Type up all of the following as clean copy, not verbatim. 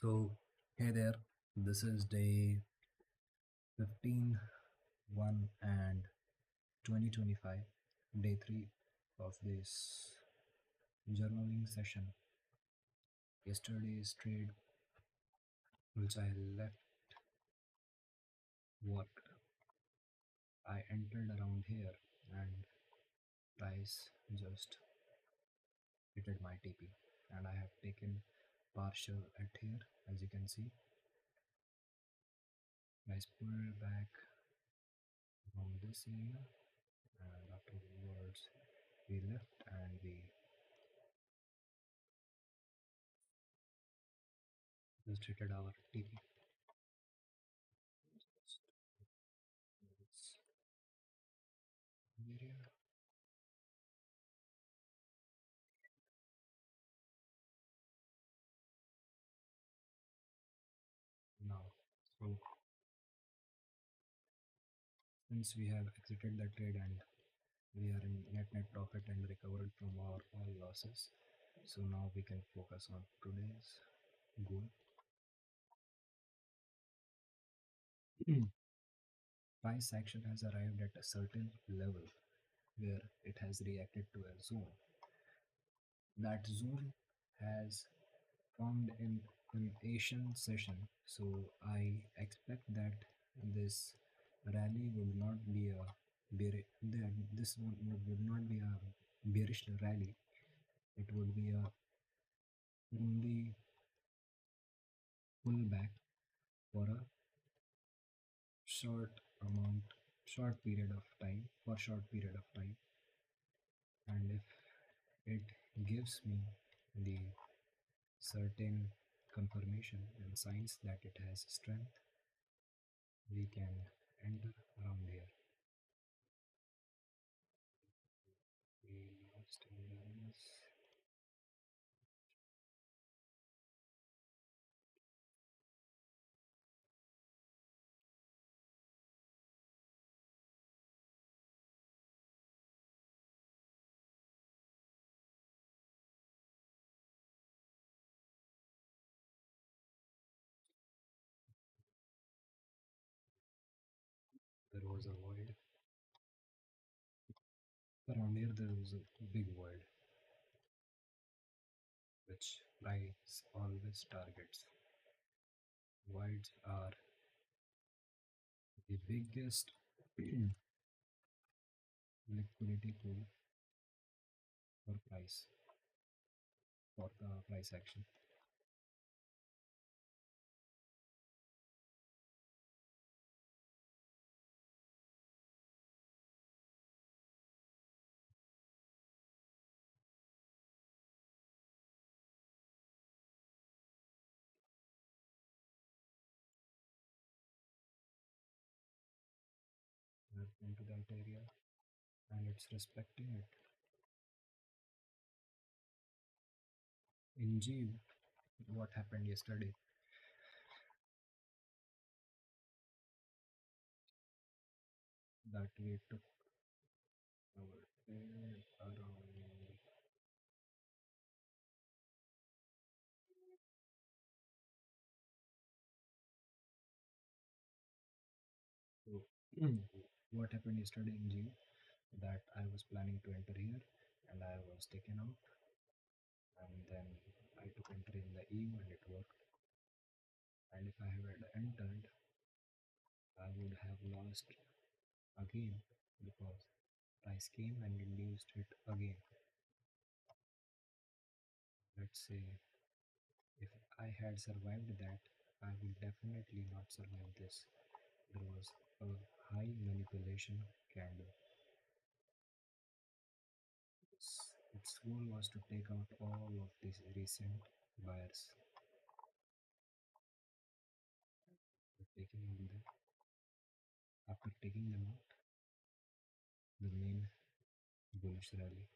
So, hey there, this is day 15, 1 and 2025, day 3 of this journaling session. Yesterday's trade, which I left worked, I entered around here and price just hit my TP, and I have taken partial at here. As you can see, price pulled back from this area, and afterwards we left and we just hit our TP. This area now. So since we have exited the trade and we are in net profit and recovered from our all losses, so now we can focus on today's goal. Price action has arrived at a certain level where it has reacted to a zone. That zone has formed in an Asian session, so I expect that this rally would not be a this would not be a bearish rally. It would be a only pullback for a short amount, short period of time, for short period of time, and if it gives me the certain confirmation and signs that it has strength, we can enter around here. We lost awareness. There was a void. Around here there was a big void which price always targets. Voids are the biggest liquidity pool for price, for the price action. Into that area and it's respecting it. In G, what happened yesterday? That we took our trade around. So, what happened yesterday in G? That I was planning to enter here and I was taken out, and then I took entry in the E and it worked. And if I had entered, I would have lost again because price came and induced it again. Let's say if I had survived that, I would definitely not survive this. There was a high manipulation candle. Its goal was to take out all of these recent buyers. Taking them, after taking them out, the main bullish rally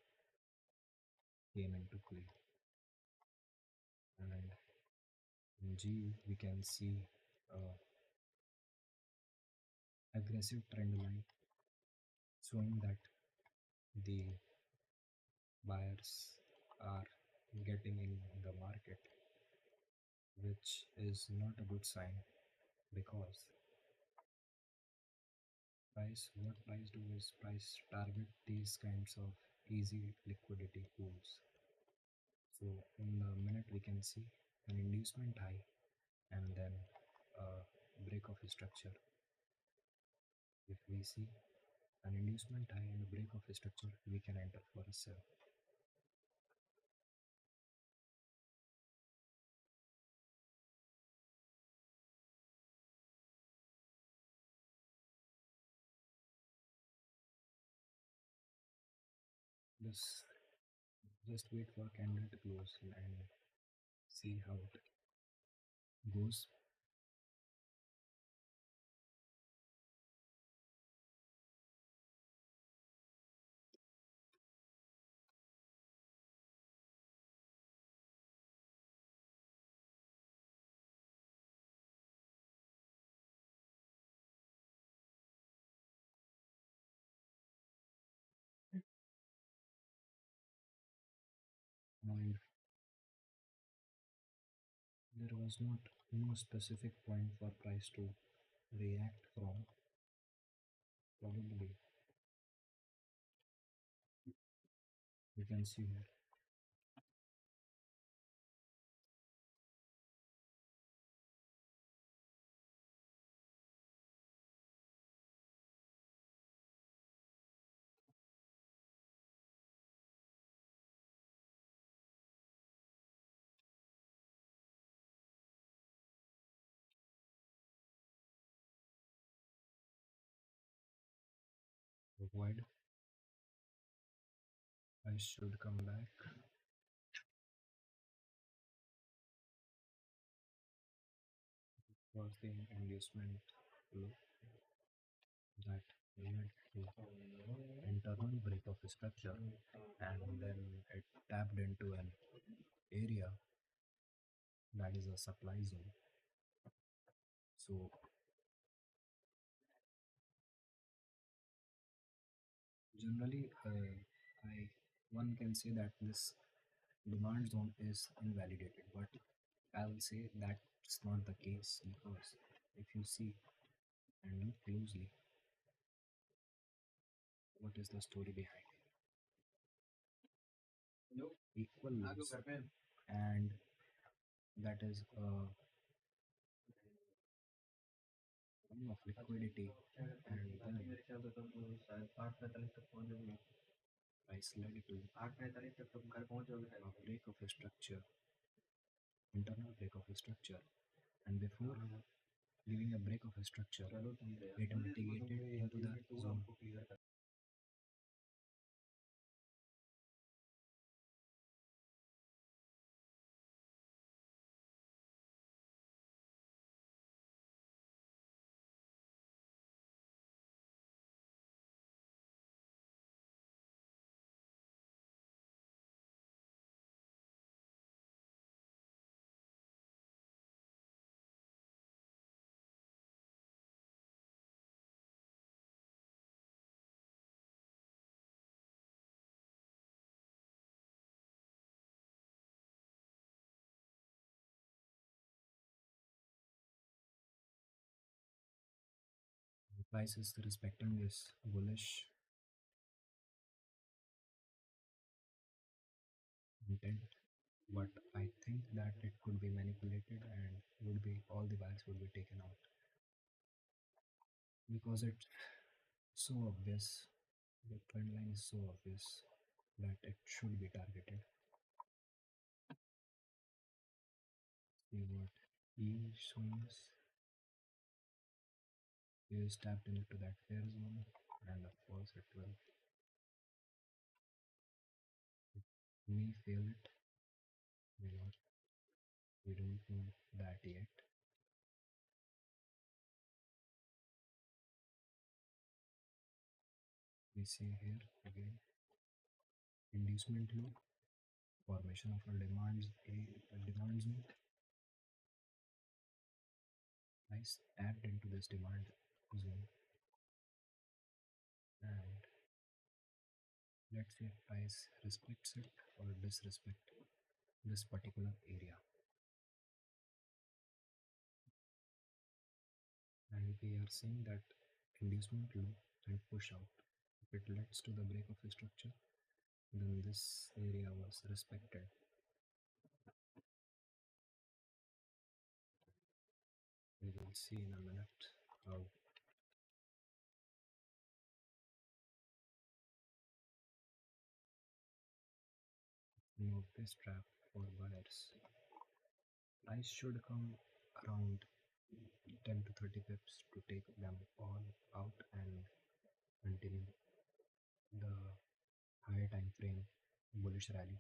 came into play. And in G, we can see a aggressive trend line showing that the buyers are getting in the market. which is not a good sign because what price do is price target these kinds of easy liquidity pools. So in the minute we can see an inducement high and then a break of a structure. If we see an inducement high and a break of a structure, we can enter for a sell. Just just wait for candle to close and see how it goes. And there was not no specific point for price to react from. Probably you can see here. Avoid. I should come back for the inducement low that led to internal break of structure and then it tapped into an area that is a supply zone. So generally, I one can say that this demand zone is invalidated, but I will say that's not the case because if you see and look closely, what is the story behind equal lows, and that is a form of liquidity, and then price led to a break of a structure, internal break of a structure, and before giving a break of a structure, it mitigated into the zone. Price is respecting this bullish intent, but I think that it could be manipulated and would be all the buyers would be taken out because it's so obvious. The trend line is so obvious that it should be targeted. See what E shows is tapped into that fair zone, and of course it will may fail it, may not. We don't know that yet. We see here again inducement low, formation of a demand zone. Price tapped into this demand zone, and let's see if price respects it or disrespect this particular area. we are saying that inducement low and push out. If it leads to the break of the structure, then this area was respected. We will see in a minute how to move this trap for buyers. Price should come around 10 to 30 pips to take them all out and continue the higher time frame bullish rally.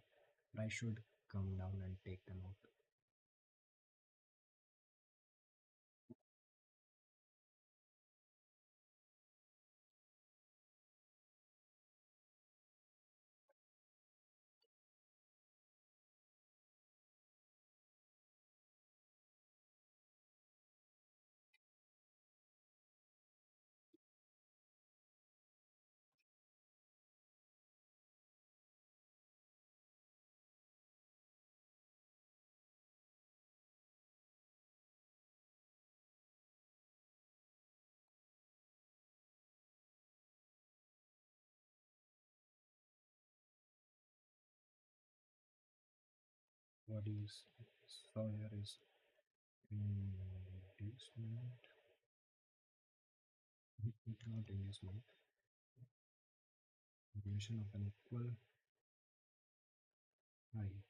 Price should come down and take them out. What you saw here is inducement, not inducement, formation of an equal high.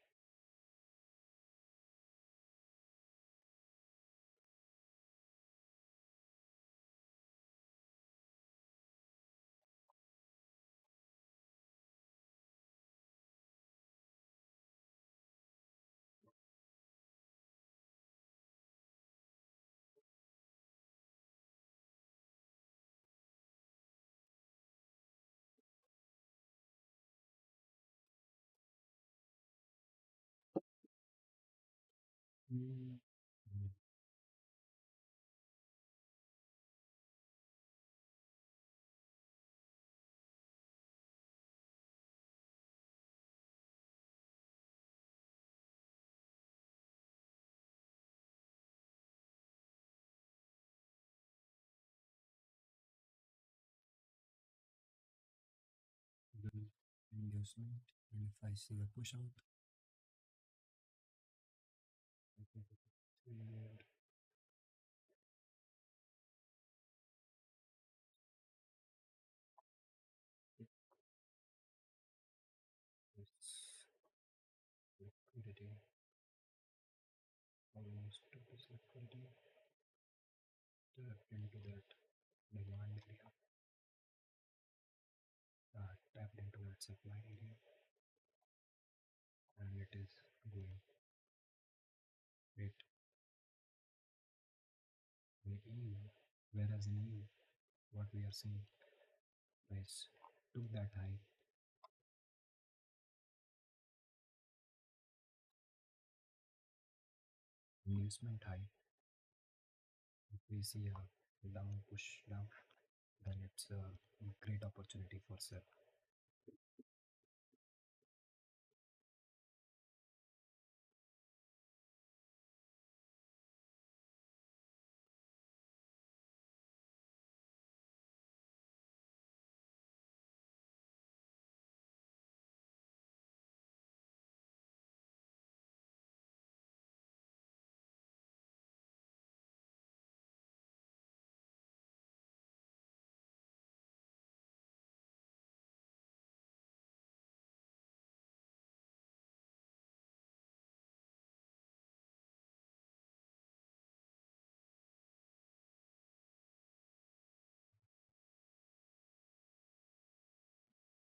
Mm, the inducement, and if I see a push out, I can see here this liquidity, almost to this liquidity, tapped into that demand area, tapped into that supply area, and it is going great in EU. Whereas in EU, what we are seeing is took that high, inducement high. If we see a down push down, then it's a great opportunity for sell.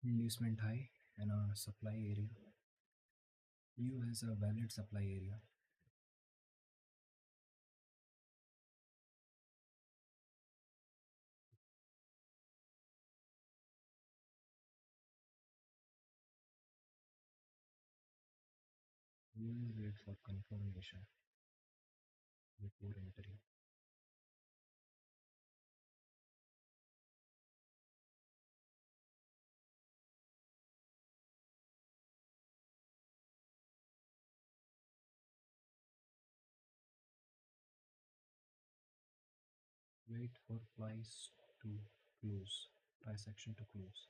Inducement high and a supply area. EU has a valid supply area. We will wait for confirmation before entering. Wait for price to close, price action to close.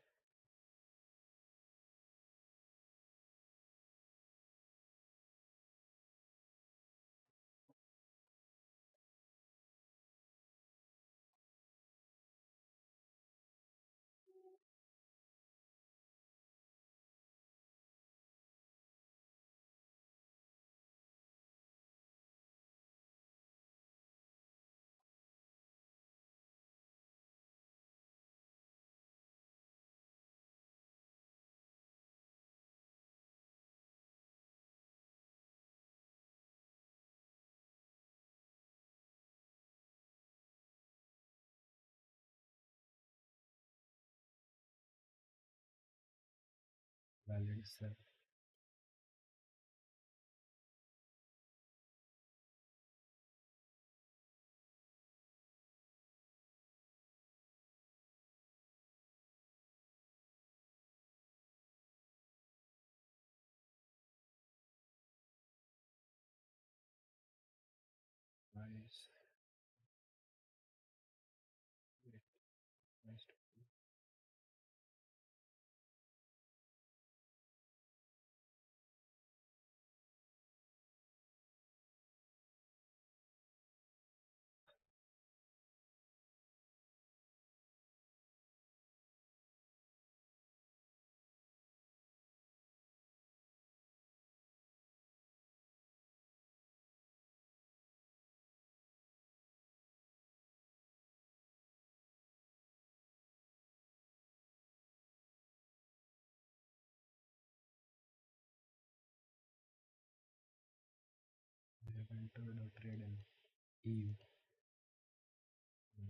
Valid sell. Price. Wait, price to I have entered a trade in EU and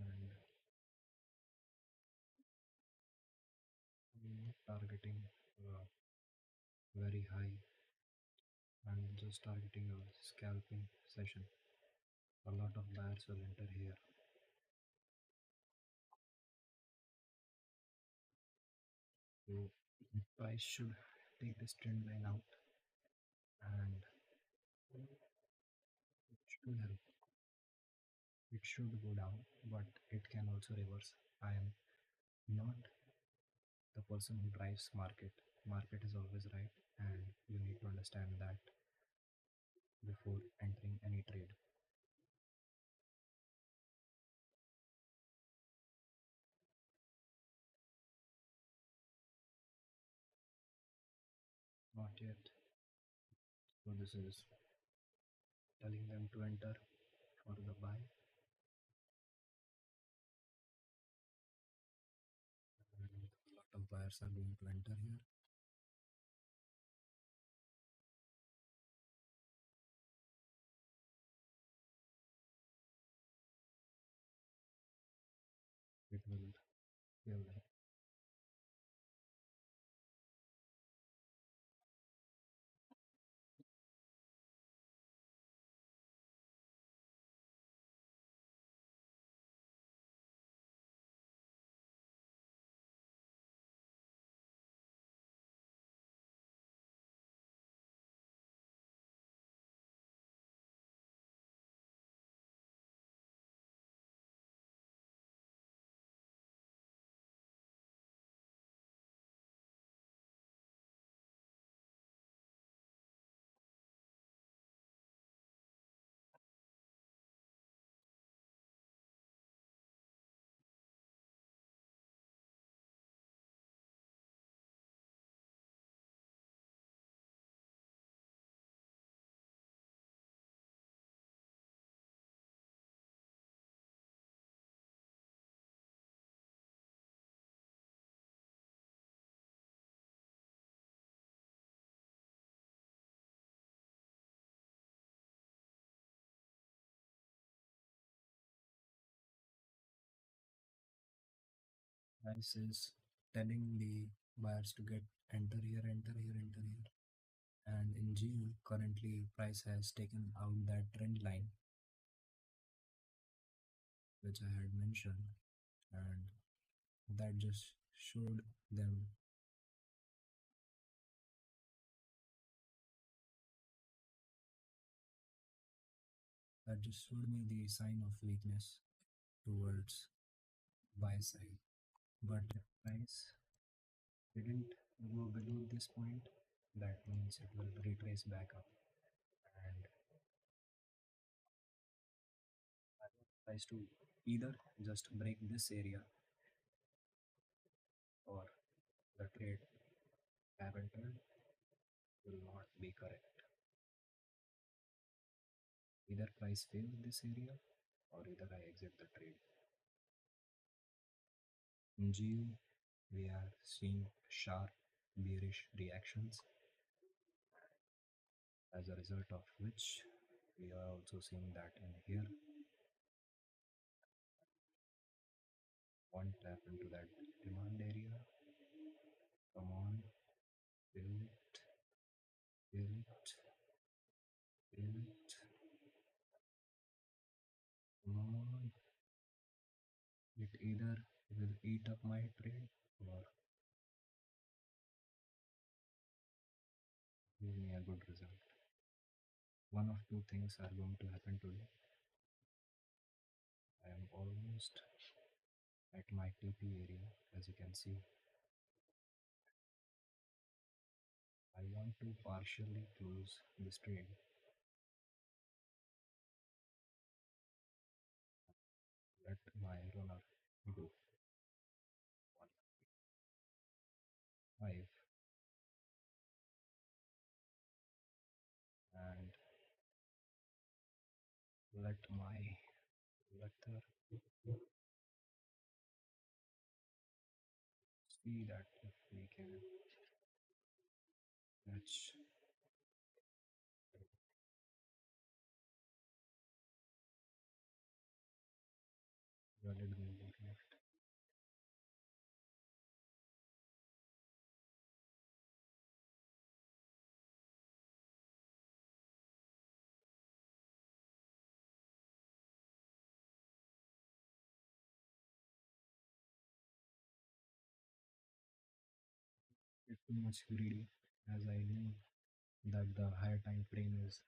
I'm not targeting a very high. I'm just targeting a scalping session. A lot of buyers will enter here. So price should take this trend line out and it should help. It should go down, but it can also reverse. I am not the person who drives market. Market is always right, and you need to understand that before entering any trade. Not yet. So this is telling them to enter for the buy, and a lot of buyers are going to enter here. It will kill them. Price is telling the buyers to get enter here, enter here, enter here. And in GU, currently price has taken out that trend line which I had mentioned, and that just showed them that just showed me the sign of weakness. towards buy side. But if price didn't go below this point, that means it will retrace back up. And I want price to either just break this area or the trade have entered will not be correct. Either price fails this area or either I exit the trade. In GU, we are seeing sharp bearish reactions, as a result of which we are also seeing that in here one tap into that demand area. Come on, fill it, fill it, fill it. Come on, it either will eat up my trade or give me a good result. One of two things are going to happen today. I am almost at my TP area, as you can see. I want to partially close this trade. Let my runner go. 1, 5, and let my letter see that if we can catch. Valid move or not. Get too much greedy, as I knew that the higher time frame is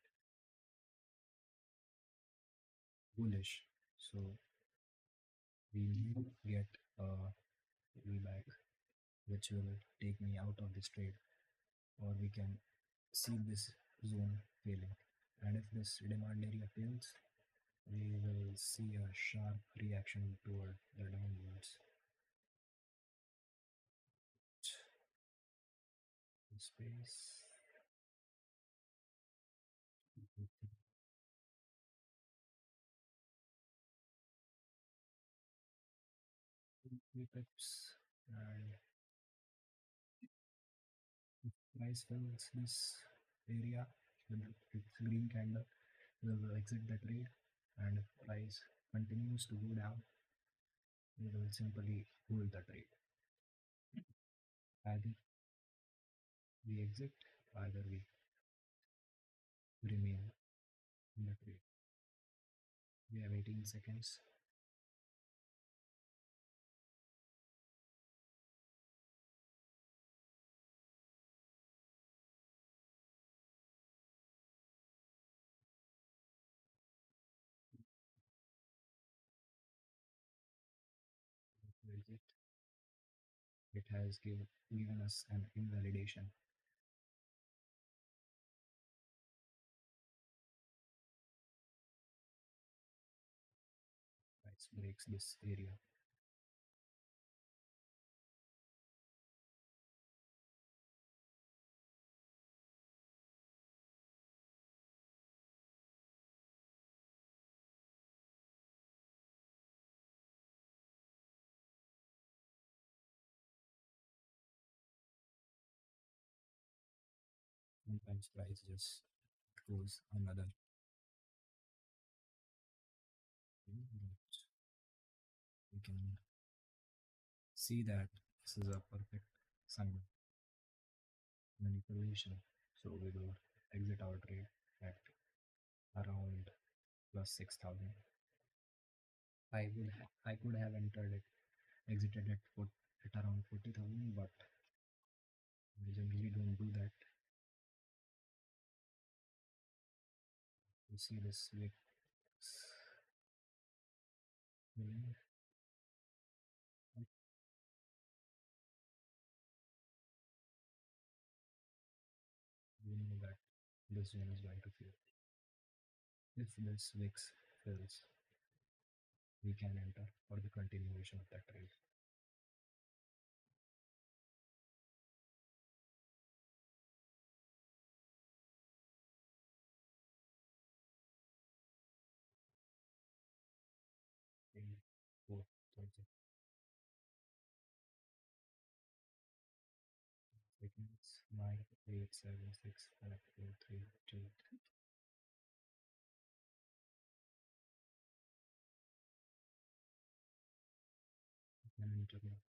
bullish. So we may get a pullback which will take me out of this trade, or we can see this zone failing. And if this demand area fails, we will see a sharp reaction toward the downwards. Space. 3 pips, and if price fills this area with its green candle, we will exit the trade, and if price continues to go down, we will simply hold the trade. Either we exit, either we remain in the trade. We have 18 seconds. To exit. It has given us an invalidation. Price breaks this area. Sometimes price just goes another thing, but we can see that this is a perfect sign manipulation. So we will exit our trade at around plus 6,000. I could have entered it, exited at around 40,000, but I generally don't do that. You see this wick meaning, meaning that this zone is going to fail. If this VIX fails, we can enter for the continuation of that trade. In 4,000 seconds, 9, 8, 7, 6, 5, 4, 3, 2, and enter now.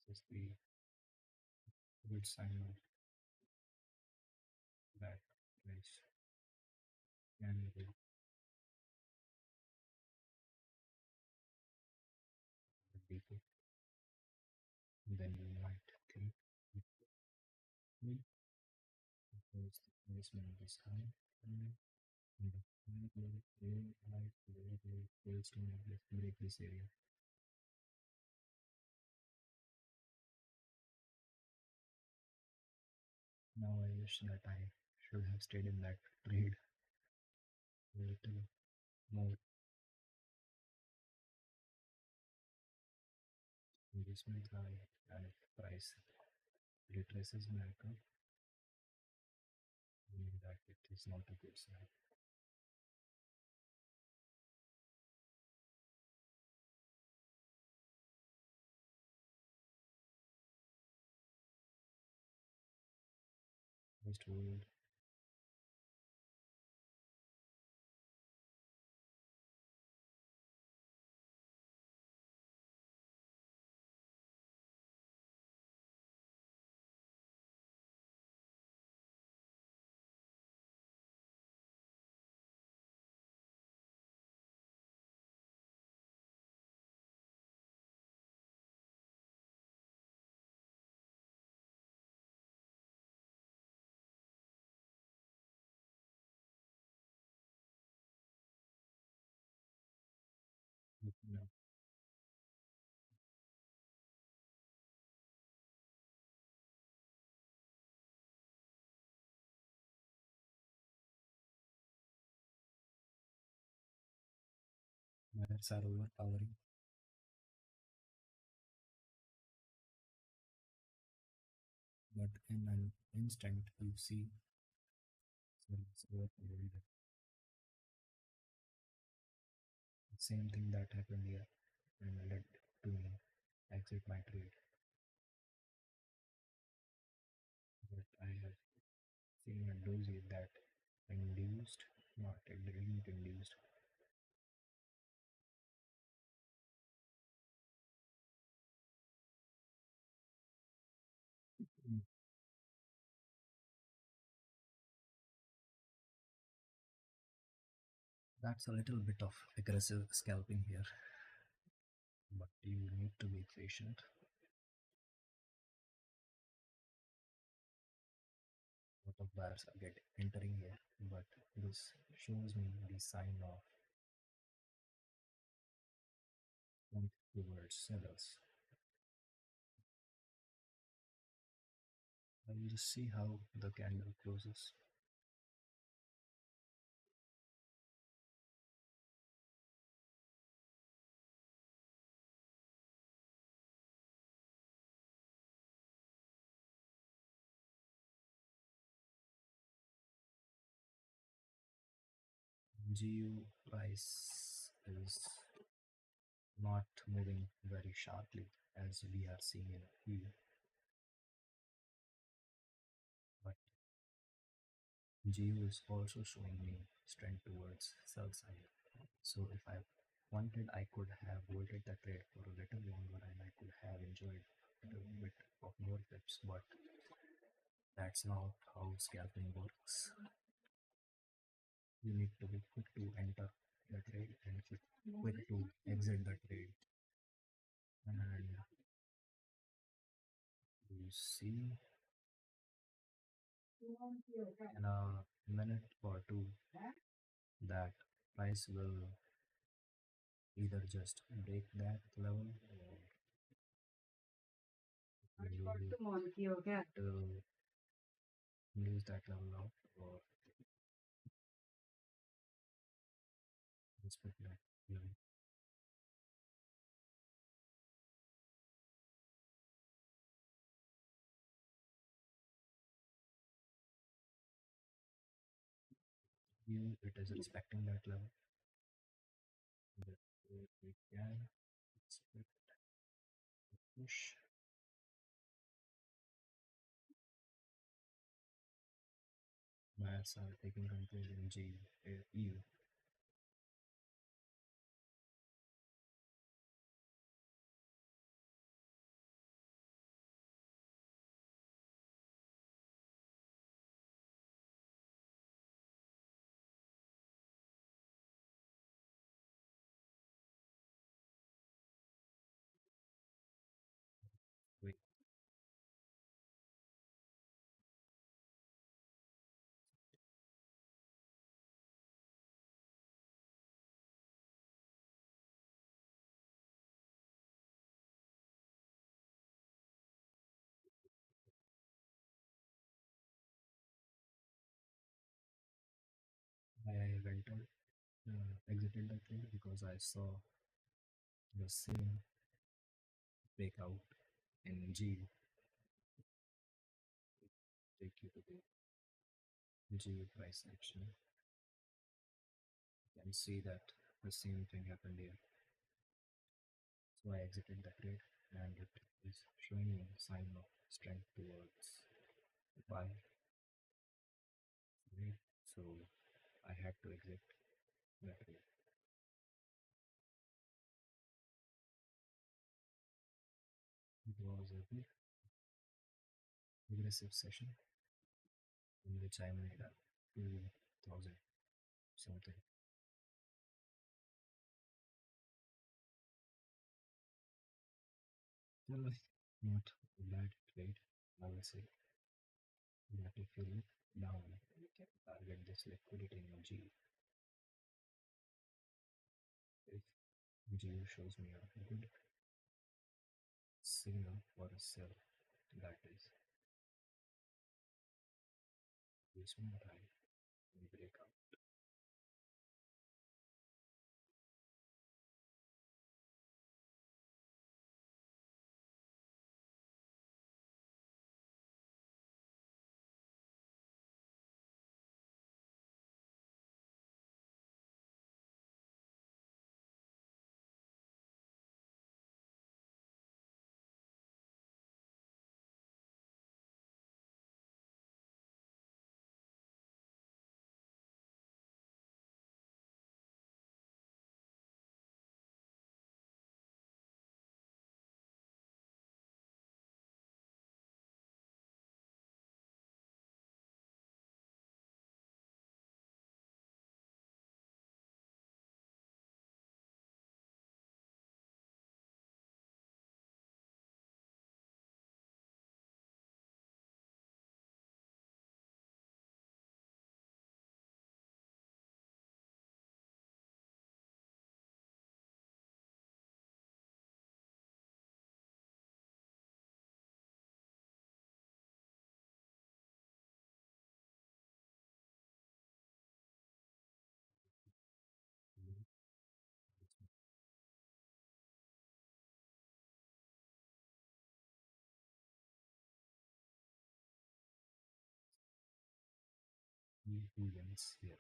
This is the good sign of that price can be deeper than you might think it would, because the placement is high and the high level very high level fails to break this area. Now I wish that I should have stayed in that trade a little more investment high, and if price retraces back up, meaning that it is not a good sign. Just hold. Now, buyers are overpowering, but in an instant you see sellers overpowering them. The same thing that happened here and led to me exit my trade. But I have seen a dozy that induced, not it didn't induced. Mm, That's a little bit of aggressive scalping here, but you need to be patient. A lot of buyers are entering here, but this shows me the sign of strength towards sellers. I will just see how the candle closes. GU price is not moving very sharply as we are seeing in here, but GU is also showing me strength towards sell side. So if I wanted, I could have holded the trade for a little longer and I could have enjoyed a little bit of more pips, but that's not how scalping works. You need to be quick to enter the trade and quick to exit the trade. And you see, in a minute or two, that price will either just break that level or it will lose that level out or respect that level. You it is respecting that level. Therefore, we can expect push. Buyers are taking control in EU. Wait, I went out, exited the trade because I saw the same breakout in G take you to the G price action. You can see that the same thing happened here. So I exited the trade and it is showing me sign of strength towards buy trade. So I had to exit the trade. It was a big aggressive session in which I made a 2000 something. Well, not a bad trade, I will say. But if you look down, you can target this liquidity in G. If G shows me a good signal for a sell, that is a small high and breakout. Who wins here?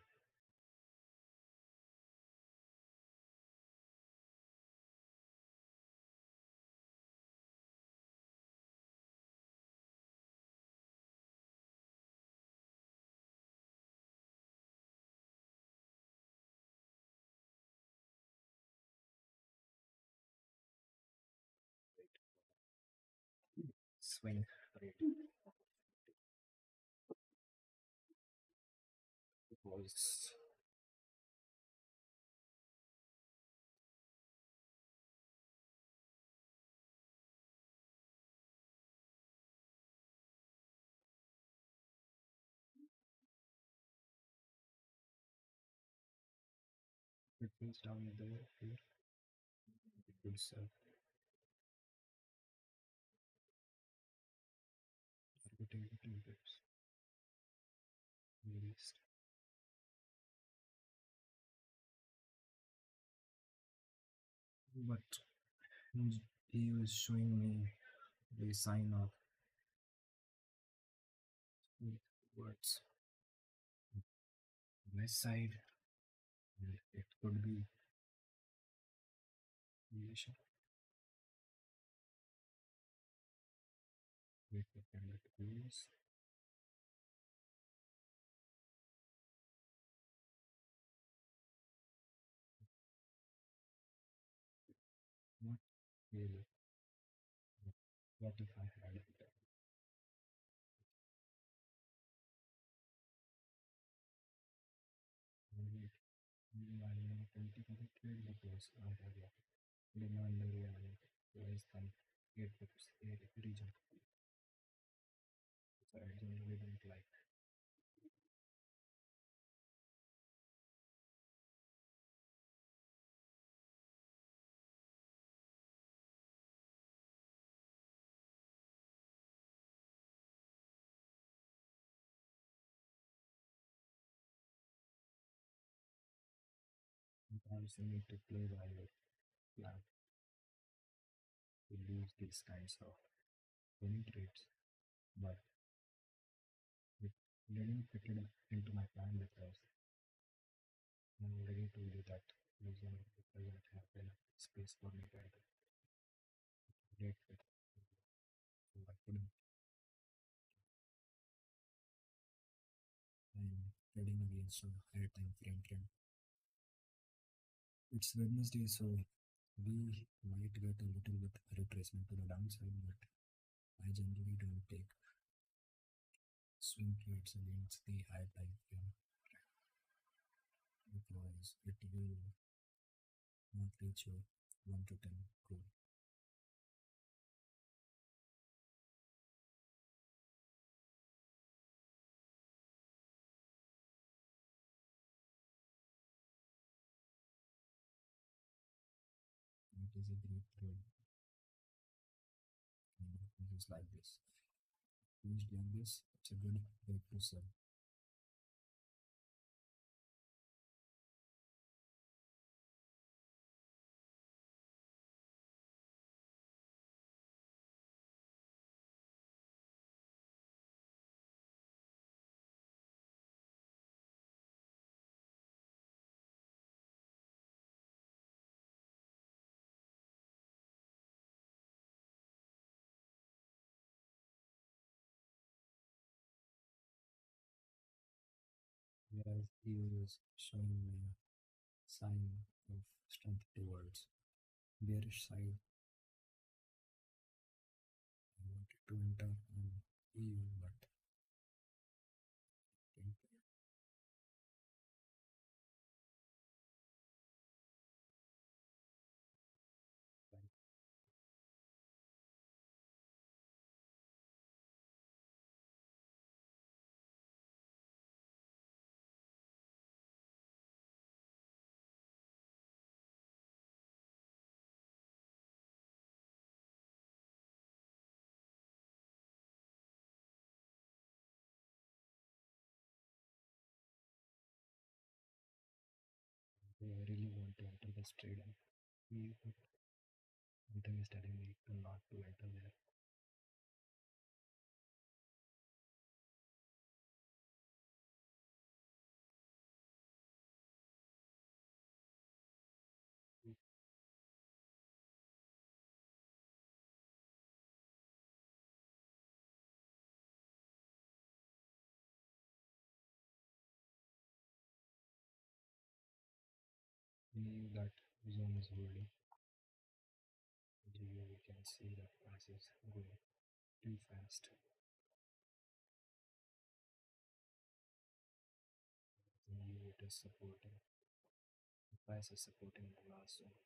Swing rate was It feels down there here. It feels forgetting little bits, least. But he was showing me the sign of words west side, and it could be relation with the camera to close. Not really. What if I had it? Maybe I'm not politically trade because I have a demand area and less than 8% region. So I generally don't like. Sometimes you need to play by your plan to lose these kinds of winning trades, but it didn't fit it into my plan because I already told you that losing it doesn't have enough space for me to enter great fit. So I couldn't. I'm trading against a higher time frame trend. It's Wednesday, so we might get a little bit retracement to the downside, but I generally don't take swing trades against the high time frame because it will not reach your 1 to 10 goal. It is a great trade in cases like this. Finished like this, it's a good way to sell. Whereas he is showing me a sign of strength towards bearish side. I wanted to enter on EU, but didn't. Like, I really want to enter this trade and EU, but something is telling me to not to enter there. Meaning that zone is holding. GU, we can see that price is going too fast. EU, it is supporting. The price is supporting the last zone.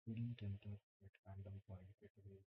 Couldn't enter at random point. It will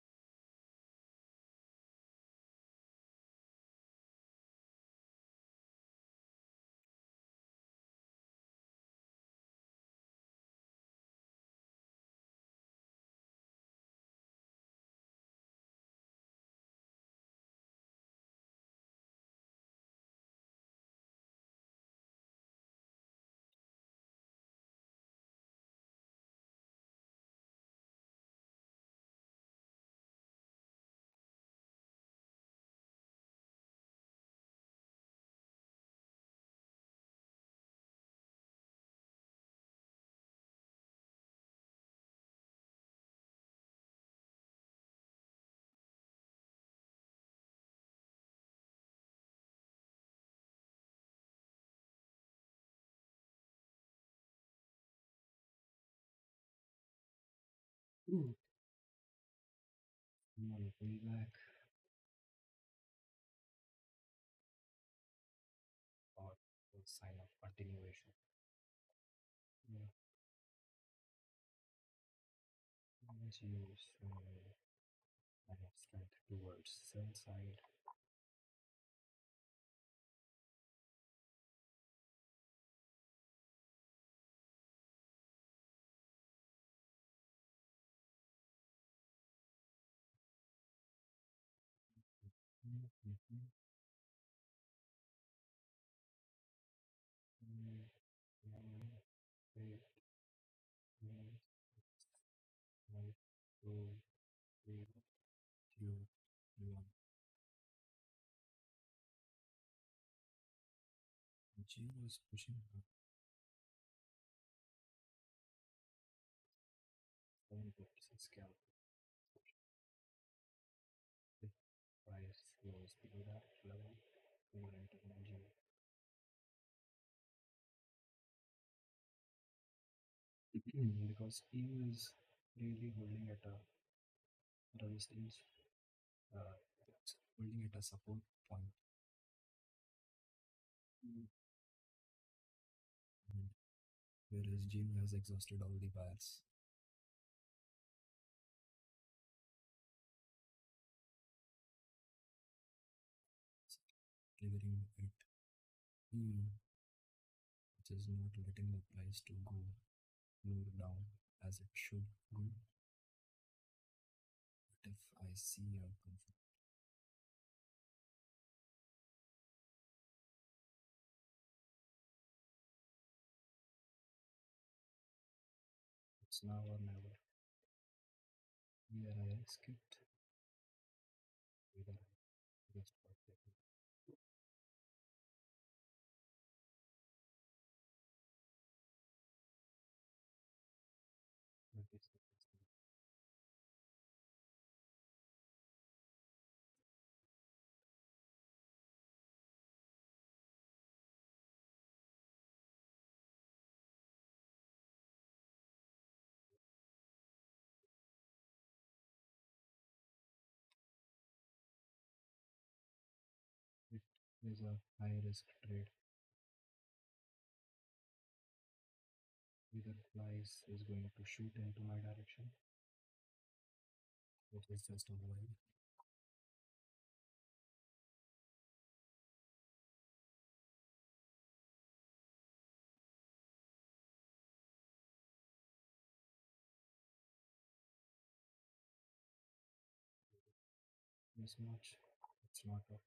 Small pullback or a sign of continuation. Yeah, let's use kind of strength towards sell side. Mhm. Mm, 8, 9, 2, 3, 2, 1. G was pushing up 756 scalp. The price was below that level. We were entering G because EU is really holding at a resistance, it's holding at a support point. Mm. And whereas Jim has exhausted all the buyers, triggering at EU, which is not letting the price to go more down as it should go. But if I see a conflict, it's now or never. Either I risk it, either I just protect it. That is the best thing. It is a high risk trade. Either price is going to shoot into my direction, which is just a while. This much, it's not a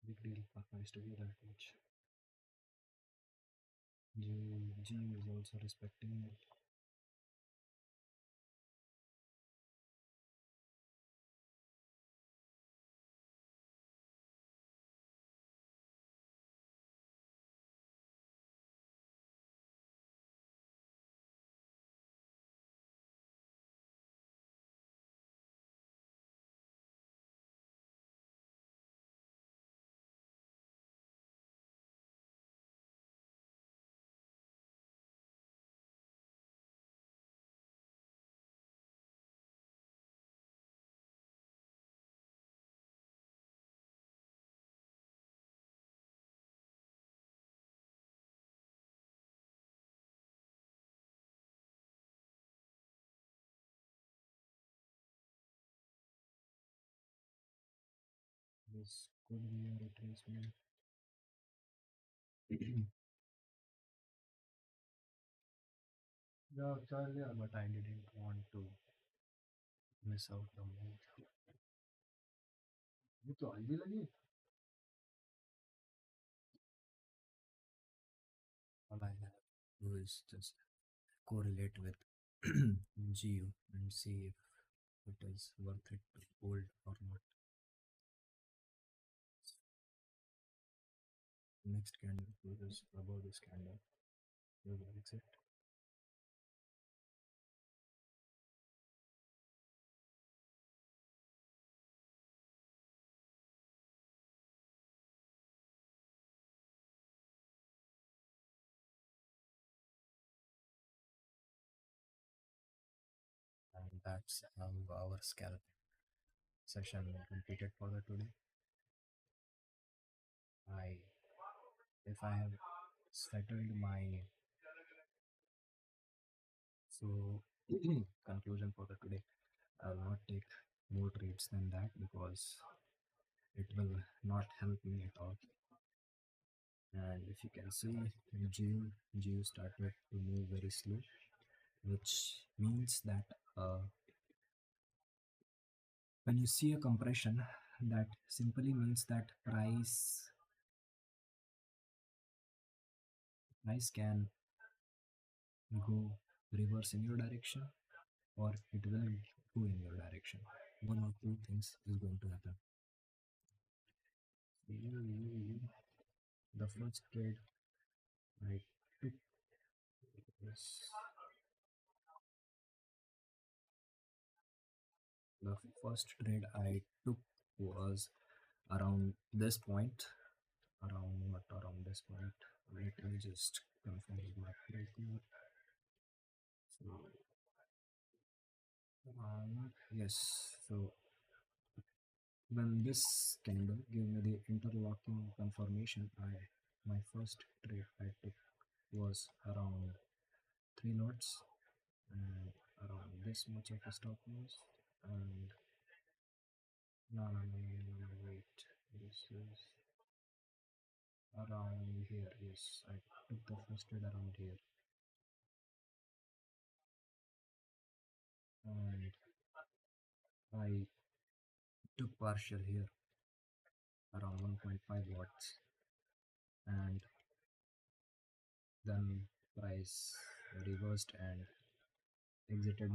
big deal for price to be that much. G is also respecting it. This could be a retracement. Yeah, earlier, but I didn't want to miss out the move. ये तो हल्दी लगी all I have to do is just correlate with GU and see if it is worth it to hold or not. Next candle closes above this candle. You will exit. That's how our scalp session completed for the today. I if I have settled my so conclusion for the today, I will not take more trades than that because it will not help me at all. And if you can see, Geo started to move very slow, which means that when you see a compression, that simply means that price can go reverse in your direction or it will go in your direction. One or two things is going to happen. The first trade I took was the first trade I took was around this point. Around what? Around this point. Let me just confirm with my partner. So, yes. So when this candle gave me the interlocking confirmation, my first trade I took was around three lots and around this much of a stop loss and no, wait, this is around here. Yes, I took the first trade around here and I took partial here around 1.5 watts and then price reversed and exited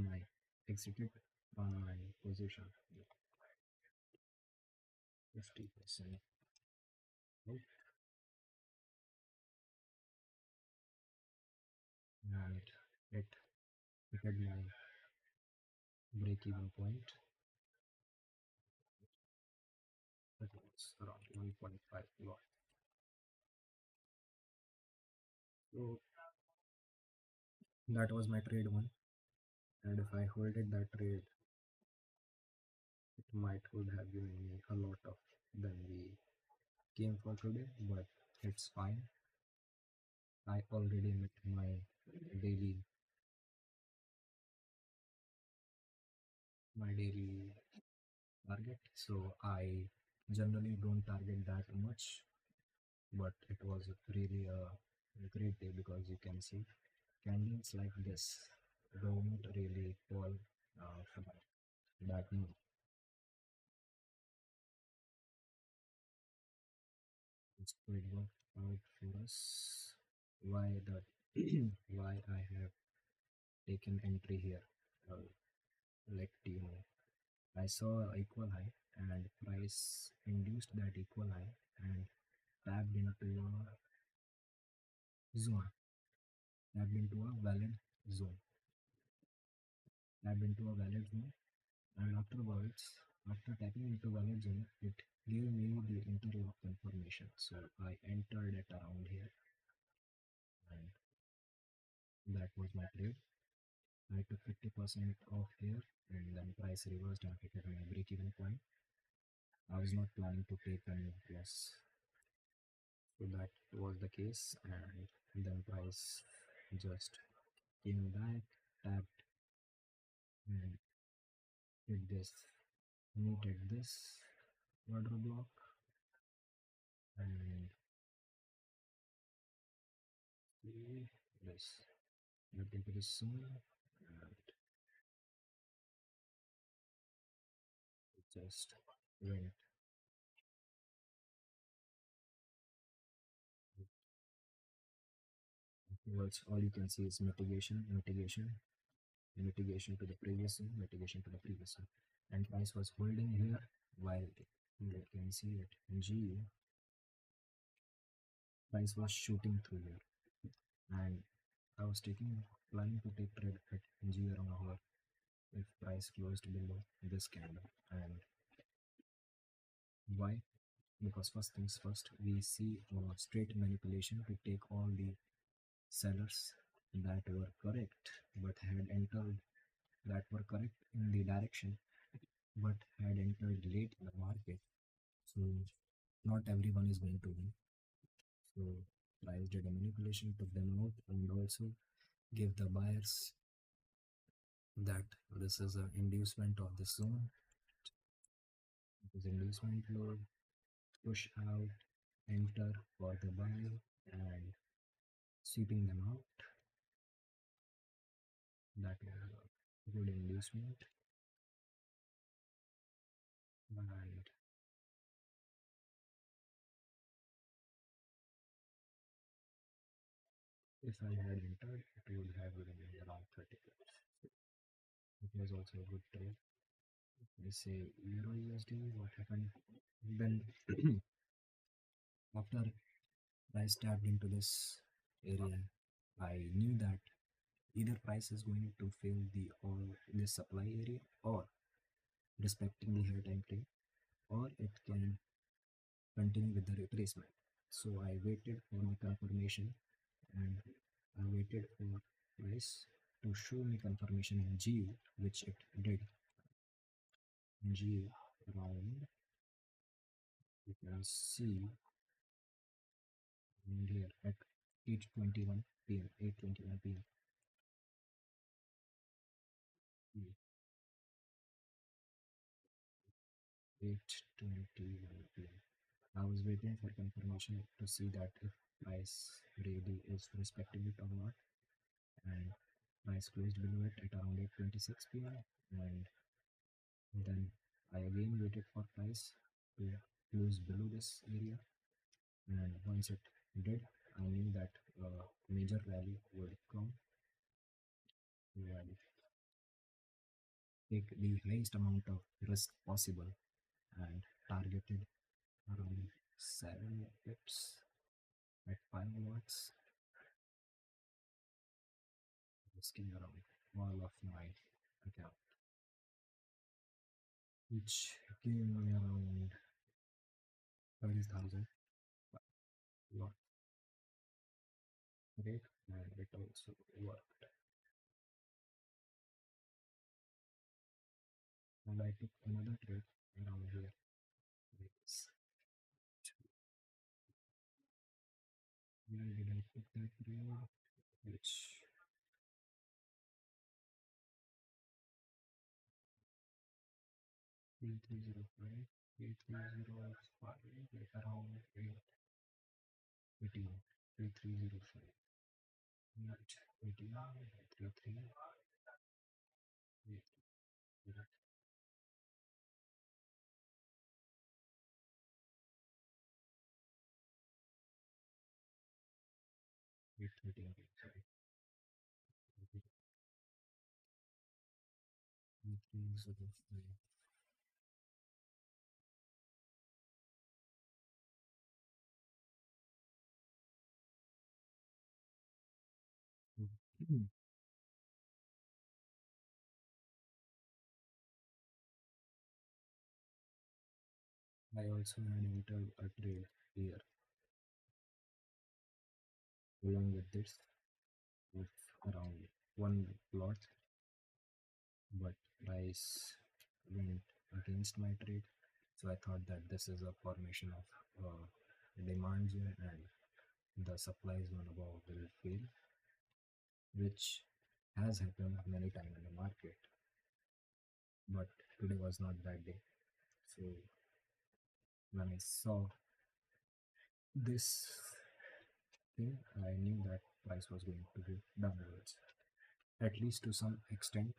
from my position 50% out and it hit my break even point that was around 1.5 lot. So that was my trade one, and if I holded that trade it might would have given me a lot of than we came for today, but it's fine. I already met daily my daily target, so I generally don't target that much, but it was really a great day because you can see candles like this don't really fall from that much. It's quite worked out for us. Why that? Why I have taken entry here? I'll let you know. I saw equal high and price induced that equal high and tapped into a zone, tapped into a valid zone, tapped into a valid zone, and afterwards, after tapping into valid zone, it gave me the interlock confirmation. So I entered it around here, and that was my trade. I took 50% off here, and then price reversed and hit my break even point. I was not planning to take any loss. So that was the case, and then price just came back, tapped, and did this, meted this order block, and see this, looked into this zone, and it just went towards all you can see is mitigation to the previous zone, mitigation to the previous zone, and price was holding here while you can see it in GU, price was shooting through here, and I was planning to take trade at G around here if price closed below this candle. And why? Because first things first, we see a straight manipulation to take all the sellers that were correct but had entered that were correct in the direction but had entered late in the market. So not everyone is going to win. So price did a manipulation, took them out, and also gave the buyers that this is an inducement of the zone. It is inducement low, push out, enter for the buy, and sweeping them out. That was a good inducement. And if I had entered, it would have been around 30 pips. It was also a good trade. I say Euro USD, what happened? Then after price tapped into this area, I knew that either price is going to fill the all this supply area or respecting the higher time frame, or it can continue with the retracement. So I waited for the confirmation, and I waited for price to show me confirmation in GU, which it did in GU around, you can see in here at 8:21 p.m. 8:21 p.m. 8:21 p.m. I was waiting for confirmation to see that if price really is respecting it or not, and price closed below it at around 8:26 p.m. and then I again waited for price to close below this area, and once it did, I knew that a major rally would come. So I take the highest amount of risk possible and targeted around 7 pips at 5 watts, risking around all of my account, which gave me around 30,000 lot rate, and it also worked. And I took another trade around here. Yes. Where did I put that trade? Which 3305, 3305, like around 18, 3305, not 18, 33, 830, sorry, 3305. I also had entered a trade here along with this of around one lot, but price went against my trade. So I thought that this is a formation of demand zone and the supply zone above will fail, which has happened many times in the market. But today was not that day. So when I saw this thing, I knew that price was going to go downwards, at least to some extent.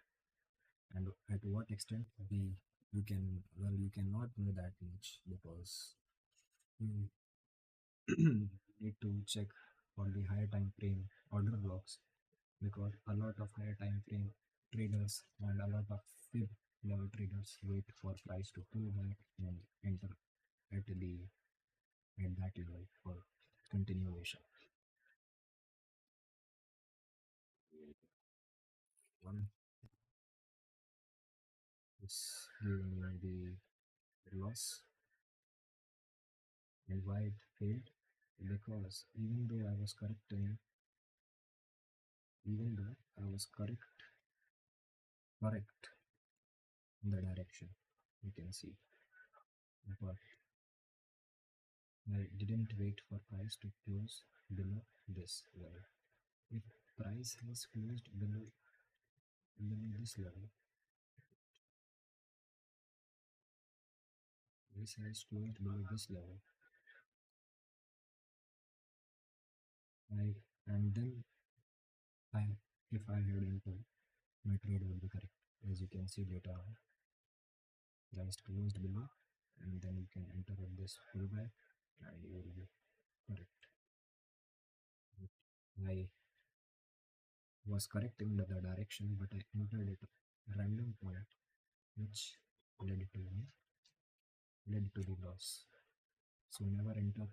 And at what extent you can, well, you cannot know that much because you need to check for the higher time frame order blocks, because a lot of higher time frame traders and a lot of fib level traders wait for price to pull back and enter at the at that level for continuation. One is giving me the loss, and why it failed, because even though I was correct correct in the direction, you can see. But I didn't wait for price to close below this level. If price has closed below this level, price has closed below this level, I and then I if I had entered, my trade would be correct. As you can see later on, price closed below, and then you can enter at this pullback, and you will be correct. I was correct in the direction, but I entered at a random point, which led to led to the loss. So never enter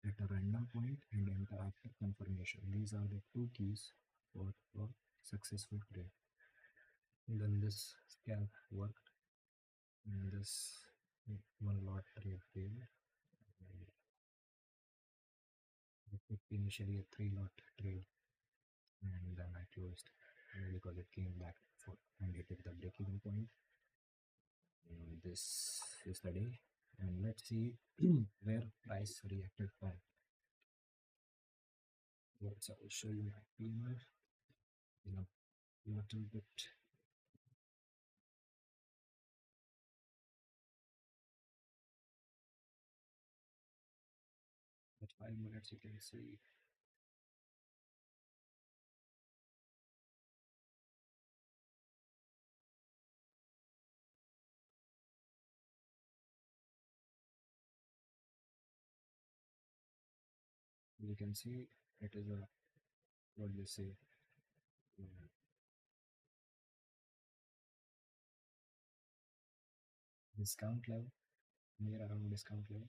at a random point and enter after confirmation. These are the two keys for a successful trade. Then this scalp worked, and this one lot trade failed. And I took initially a three lot trade, and then I closed because it came back for and it hit the break even point. And this is the day, and let's see where price reacted from. Let's I will show you my PMR in a little bit. At 5 minutes, you can see it is a what do you say uh, discount level, near around discount level,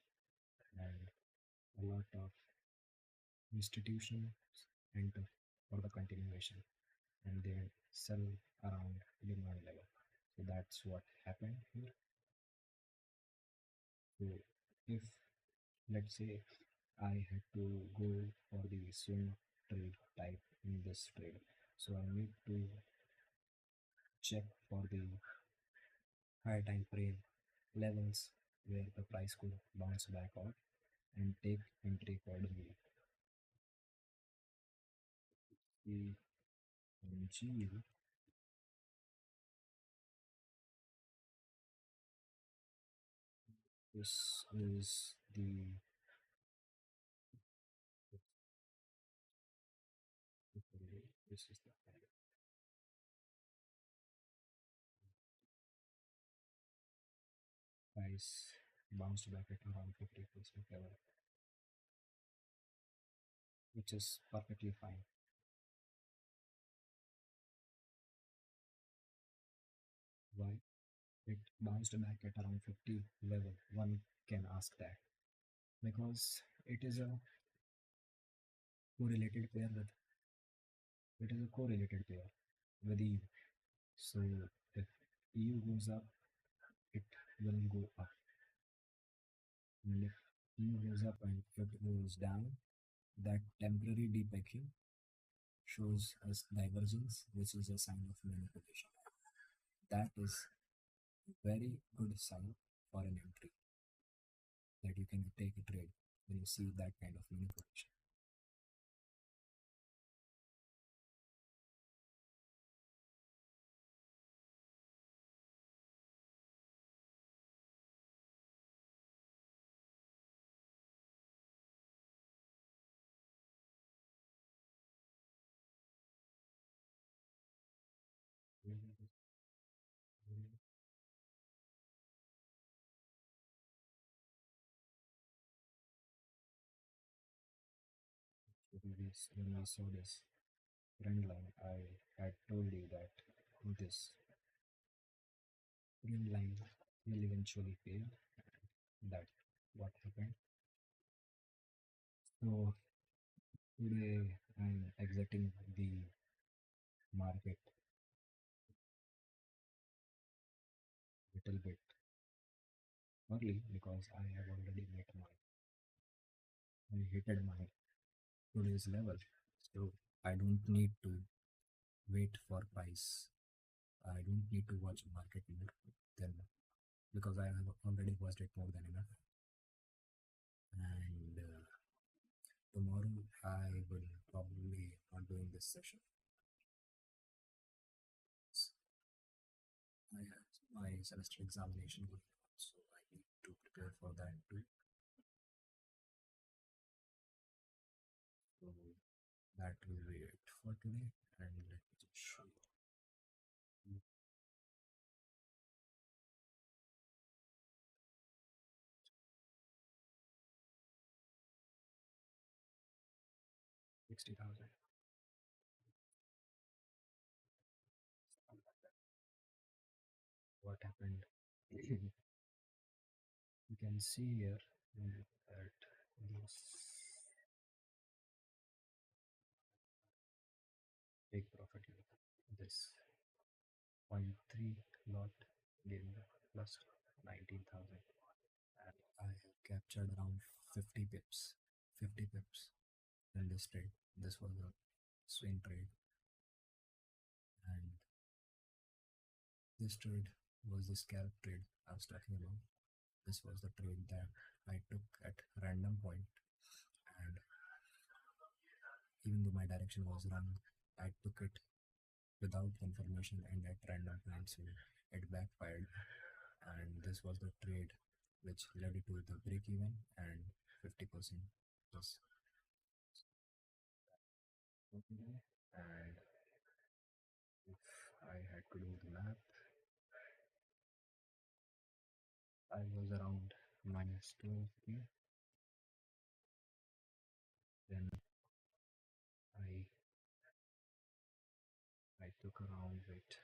and a lot of institutions enter for the continuation, and they sell around demand level. So that's what happened here. So if let's say I had to go for the swing trade type in this trade, so I need to check for the high time frame levels where the price could bounce back out and take entry accordingly. The GU, this is the this is the price bounced back at around 50% level, which is perfectly fine. Why? It bounced back at around 50 level. One can ask that because correlated pair with it is a correlated pair with EU. So if EU goes up, it will go up, and if EU goes up and it goes down, that temporary depacking shows us divergence, which is a sign of manipulation. That is a very good sign for an entry that you can take a trade when you see that kind of manipulation. When we saw this trend line, I had told you that this trend line will eventually fail. That what happened. So today I'm exiting the market a little bit early because I have already met I hit my today's level. So I don't need to wait for price I don't need to watch market more than because I have already watched it more than enough. And tomorrow I will probably not doing this session. I have my semester examination going on, so I need to prepare for that too. So that will be it for today. And let me just show you 60,000. What happened? You can see here that this big profit here. This point 0.3 lot gave me plus 19,000. I have captured around 50 pips. 50 pips in this trade. This was a swing trade, and this trade was the scalp trade I was talking about. This was the trade that I took at random point, and even though my direction was wrong, I took it without confirmation and at random points, so it backfired. And this was the trade which led it to the break even and 50% plus today. And if I had to do the math, I was around minus 12p. Then I I took around, wait,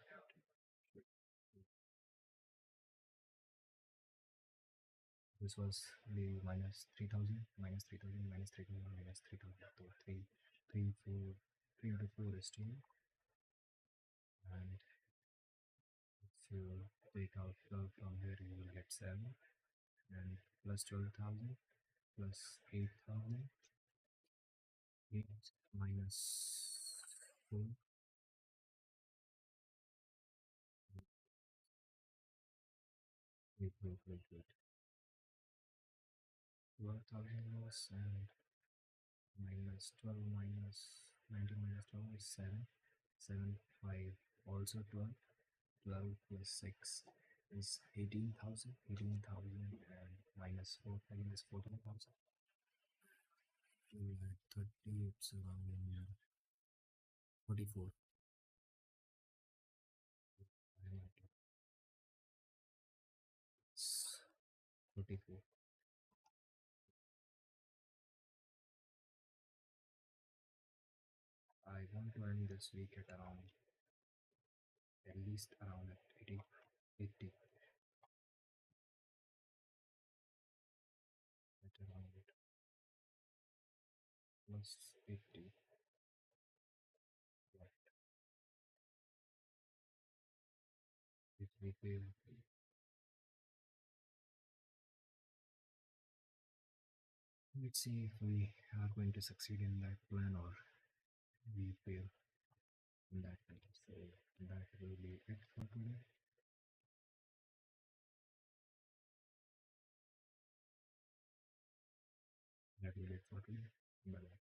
this was the minus 3000, minus 3000, minus 3000, minus 3000. So 3, 3, 4, 3 into 4 is 2. And if you take out 12 from here, you will get 7. And plus 12,000 plus 8,000. 8 minus 4. Wait. 12,000 was and minus 12 minus 19 minus 12 is 7. 7, 5, also 12. 12 plus 6 is 18,000. 18,000 and minus 4,000 is 14,000. You add 30, it's around 44. It's 44. I want to end this week at least around 80, 80, at around plus 80. But if we fail, let's see if we are going to succeed in that plan or we fail in that plan. So that will be it for today. That will be it for today. Bye.